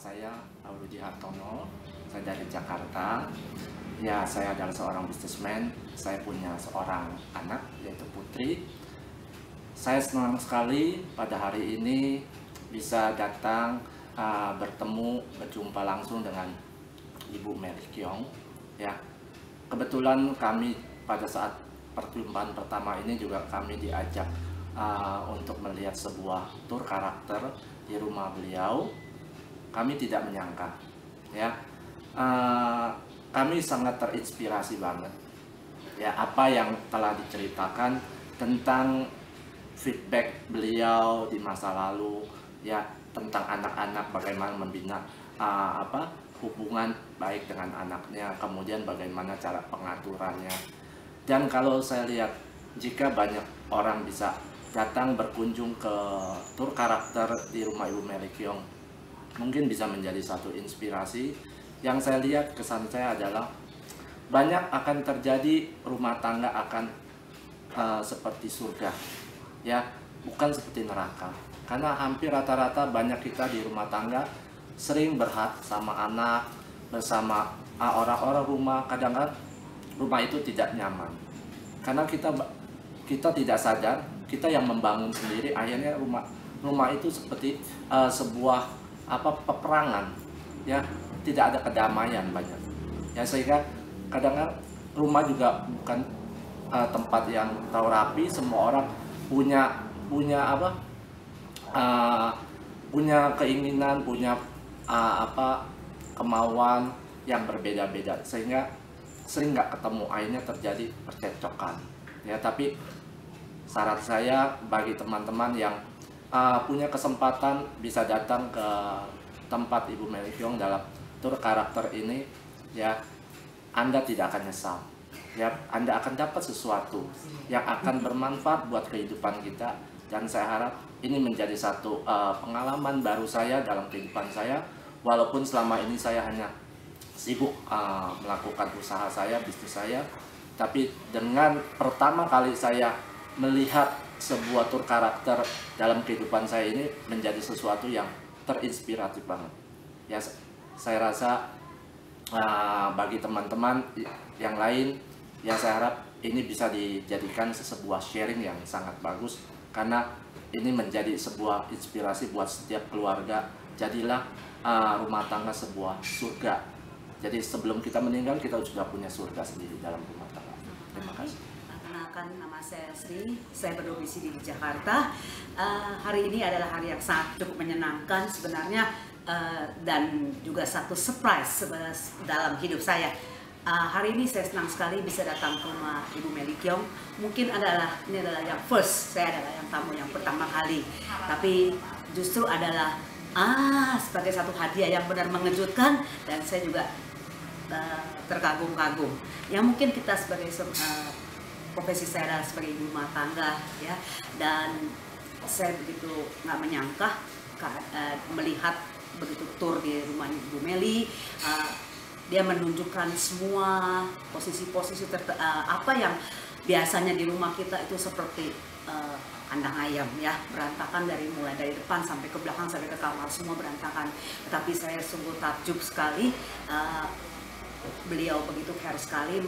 saya Aurudi Hartono, saya dari Jakarta. Ya, saya adalah seorang bisnismen. Saya punya seorang anak, yaitu putri. Saya senang sekali pada hari ini bisa datang bertemu, berjumpa langsung dengan Ibu Mary Kyong. Ya, kebetulan kami pada saat perjumpaan pertama ini juga kami diajak untuk melihat sebuah tur karakter di rumah beliau. Kami tidak menyangka, ya, kami sangat terinspirasi banget, ya, apa yang telah diceritakan tentang feedback beliau di masa lalu, ya, tentang anak-anak, bagaimana membina hubungan baik dengan anaknya, kemudian bagaimana cara pengaturannya. Dan kalau saya lihat, jika banyak orang bisa datang berkunjung ke tur karakter di rumah Ibu Mary Kyong, mungkin bisa menjadi satu inspirasi. Yang saya lihat, kesan saya adalah banyak akan terjadi rumah tangga akan seperti surga, ya, bukan seperti neraka. Karena hampir rata-rata banyak kita di rumah tangga sering berhad sama anak, bersama orang-orang rumah. Kadang-kadang rumah itu tidak nyaman karena kita tidak sadar, kita yang membangun sendiri. Akhirnya rumah itu seperti sebuah peperangan, ya, tidak ada kedamaian banyak, ya, sehingga kadang-kadang rumah juga bukan tempat yang tahu rapi. Semua orang punya keinginan, punya kemauan yang berbeda-beda, sehingga sering nggak ketemu, akhirnya terjadi percekcokan, ya. Tapi syarat saya bagi teman-teman yang punya kesempatan bisa datang ke tempat Ibu Mary Kyong dalam tur karakter ini, ya, Anda tidak akan nyesal, ya. Anda akan dapat sesuatu yang akan bermanfaat buat kehidupan kita. Dan saya harap ini menjadi satu pengalaman baru saya dalam kehidupan saya. Walaupun selama ini saya hanya sibuk melakukan usaha saya, bisnis saya, tapi dengan pertama kali saya melihat sebuah tur karakter dalam kehidupan saya ini menjadi sesuatu yang terinspiratif banget, ya. Saya rasa bagi teman-teman yang lain, ya, saya harap ini bisa dijadikan sebuah sharing yang sangat bagus, karena ini menjadi sebuah inspirasi buat setiap keluarga. Jadilah rumah tangga sebuah surga. Jadi sebelum kita meninggal, kita sudah punya surga sendiri dalam rumah tangga. Terima kasih. Perkenalkan, nama saya Sri, saya berdomisili di Jakarta. Hari ini adalah hari yang sangat cukup menyenangkan sebenarnya, dan juga satu surprise dalam hidup saya. Hari ini saya senang sekali bisa datang ke rumah Ibu Mary Kyong. Mungkin ini adalah yang first, saya adalah yang tamu yang pertama kali. Tapi justru adalah sebagai satu hadiah yang benar mengejutkan, dan saya juga terkagum-kagum. Ya, mungkin kita sebagai profesi saya adalah sebagai ibu rumah tangga, ya, dan saya begitu nggak menyangka melihat begitu tur di rumah Ibu Mary. Dia menunjukkan semua posisi-posisi apa yang biasanya di rumah kita itu seperti kandang ayam, ya, berantakan mulai dari depan sampai ke belakang sampai ke kamar, semua berantakan. Tetapi saya sungguh takjub sekali. Beliau begitu care sekali,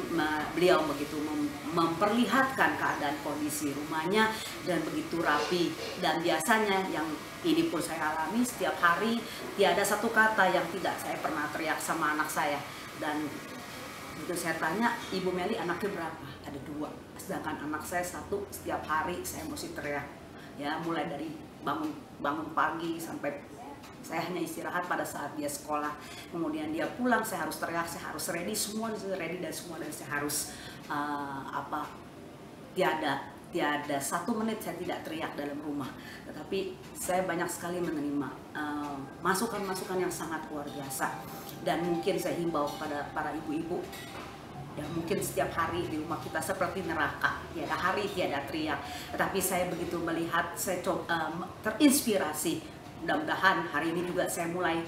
beliau begitu memperlihatkan keadaan kondisi rumahnya dan begitu rapi. Dan biasanya yang ini pun saya alami setiap hari, tiada satu kata yang tidak saya pernah teriak sama anak saya. Dan begitu saya tanya, Ibu Mary anaknya berapa? Ada 2, sedangkan anak saya 1. Setiap hari saya mesti teriak, ya, mulai dari bangun pagi sampai saya hanya istirahat pada saat dia sekolah. Kemudian dia pulang, saya harus teriak, saya harus ready, semua ready dan semua, dan saya harus tiada 1 menit saya tidak teriak dalam rumah. Tetapi saya banyak sekali menerima masukan-masukan yang sangat luar biasa. Dan mungkin saya himbau kepada para ibu-ibu, ya, mungkin setiap hari di rumah kita seperti neraka, tiada hari tiada teriak. Tetapi saya begitu melihat, saya terinspirasi. Mudah-mudahan hari ini juga saya mulai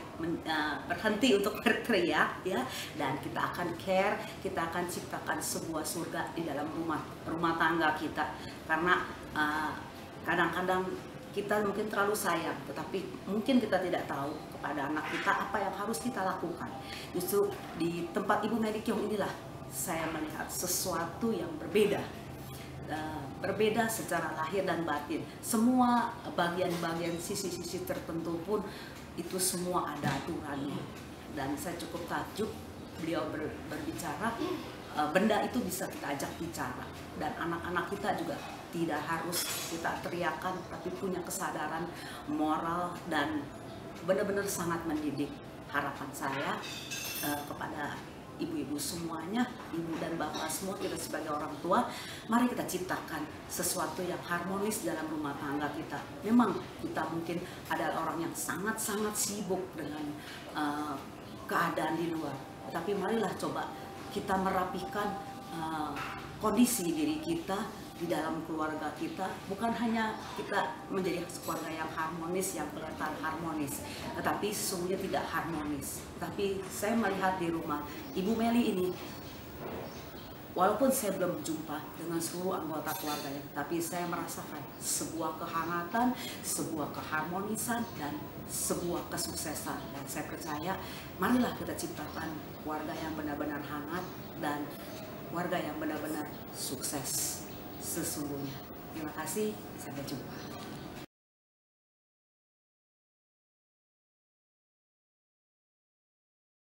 berhenti untuk berteriak, ya, dan kita akan care, kita akan ciptakan sebuah surga di dalam rumah tangga kita. Karena kadang-kadang kita mungkin terlalu sayang, tetapi mungkin kita tidak tahu kepada anak kita apa yang harus kita lakukan. Justru di tempat Ibu Meli Kyung inilah saya melihat sesuatu yang berbeda. Berbeda secara lahir dan batin. Semua bagian-bagian sisi-sisi tertentu pun itu semua ada aturannya. Dan saya cukup takjub beliau berbicara, benda itu bisa kita ajak bicara. Dan anak-anak kita juga tidak harus kita teriakan, tapi punya kesadaran moral dan benar-benar sangat mendidik. Harapan saya kepada ibu-ibu semuanya, ibu dan bapak semua, kita sebagai orang tua, mari kita ciptakan sesuatu yang harmonis dalam rumah tangga kita. Memang kita mungkin adalah orang yang sangat-sangat sibuk dengan keadaan di luar, tapi marilah coba kita merapikan kondisi diri kita di dalam keluarga kita, bukan hanya kita menjadi keluarga yang harmonis, yang kelihatan harmonis, tetapi sesungguhnya tidak harmonis. Tapi saya melihat di rumah Ibu Meli ini, walaupun saya belum jumpa dengan seluruh anggota keluarganya, tapi saya merasakan sebuah kehangatan, sebuah keharmonisan, dan sebuah kesuksesan. Dan saya percaya, marilah kita ciptakan keluarga yang benar-benar hangat dan keluarga yang benar-benar sukses sesungguhnya. Terima kasih, sampai jumpa.